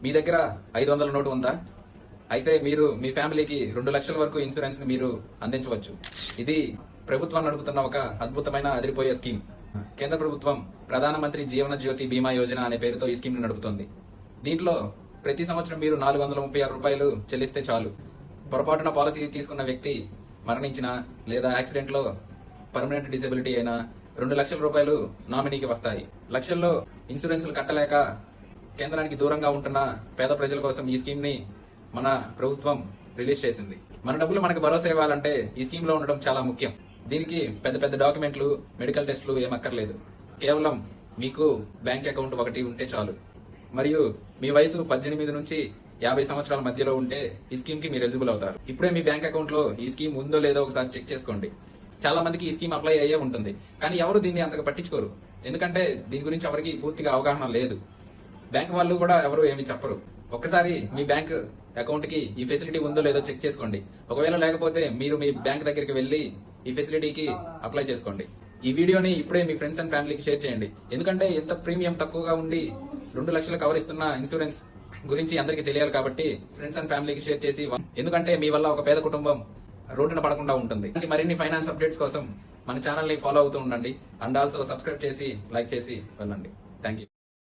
మీ దగ్గర 500 నోటు ఉందా? అయితే మీరు మీ ఫ్యామిలీకి 2 లక్షల వరకు ఇన్సూరెన్స్ ని మీరు అందించవచ్చు. ఇది ప్రభుత్వం నడుపుతున్న ఒక అద్భుతమైన అదిరిపోయే స్కీమ్. కేంద్ర ప్రభుత్వం ప్రధానమంత్రి జీవన జ్యోతి బీమా యోజన అనే పేరుతో ఈ స్కీమ్ ని నడుపుతోంది. దీంట్లో ప్రతి సంవత్సరం మీరు 436 రూపాయలు చెల్లిస్తే చాలు. పొరపాటున పాలసీ తీసుకున్న వ్యక్తి మరణించినా లేదా యాక్సిడెంట్ లో పర్మనెంట్ డిసేబిలిటీ అయినా 2 లక్షల రూపాయలు నామినీకి వస్తాయి. లక్షల్లో ఇన్సూరెన్స్లు కట్టలేక కేంద్రానికి దూరంగా ఉంటున్న పేద ప్రజల కోసం ఈ స్కీమ్ ని మన ప్రభుత్వం రిలీజ్ చేసింది. మన డబ్బులు మనకు భరోసా ఇవ్వాలంటే ఈ స్కీమ్ లో ఉండడం చాలా ముఖ్యం. దీనికి పెద్ద పెద్ద డాక్యుమెంట్లు, మెడికల్ టెస్టులు ఏమక్కర్లేదు. కేవలం మీకు బ్యాంక్ అకౌంట్ ఒకటి ఉంటే చాలు. మరియు మీ వయసు 18 నుంచి 50 సంవత్సరాల మధ్యలో ఉంటే ఈ స్కీమ్ కి మీరు ఎలిజిబుల్ అవుతారు. ఇప్పుడే మీ బ్యాంక్ అకౌంట్ లో ఈ స్కీమ్ ఉందో లేదో ఒకసారి చెక్ చేసుకోండి. చాలా మందికి ఈ స్కీమ్ అప్లై అయ్యే ఉంటుంది, కానీ ఎవరు దీన్ని అంతగా పట్టించుకోరు. ఎందుకంటే దీని గురించి ఎవరికి పూర్తిగా అవగాహన లేదు. బ్యాంక్ వాళ్ళు కూడా ఎవరు ఏమి చెప్పరు. ఒక్కసారి మీ బ్యాంక్ అకౌంట్ కి ఈ ఫెసిలిటీ ఉందో లేదో చెక్ చేసుకోండి. ఒకవేళ లేకపోతే మీరు మీ బ్యాంక్ దగ్గరికి వెళ్లి ఈ ఫెసిలిటీకి అప్లై చేసుకోండి. ఈ వీడియోని ఇప్పుడే మీ ఫ్రెండ్స్ అండ్ ఫ్యామిలీకి షేర్ చేయండి. ఎందుకంటే ఎంత ప్రీమియం తక్కువగా ఉండి 2 లక్షలు కవర్ ఇస్తున్న ఇన్సూరెన్స్ గురించి అందరికీ తెలియాలి కాబట్టి ఫ్రెండ్స్ అండ్ ఫ్యామిలీకి షేర్ చేసి, ఎందుకంటే మీ వల్ల ఒక పేద కుటుంబం రోడ్డున పడకుండా ఉంటుంది. మరిన్ని ఫైనాన్స్ అప్డేట్స్ కోసం మన ఛానల్ ని ఫాలో అవుతూ ఉండండి. అండ్ ఆల్సో సబ్స్క్రైబ్ చేసి లైక్ చేసి వెళ్ళండి. Thank you.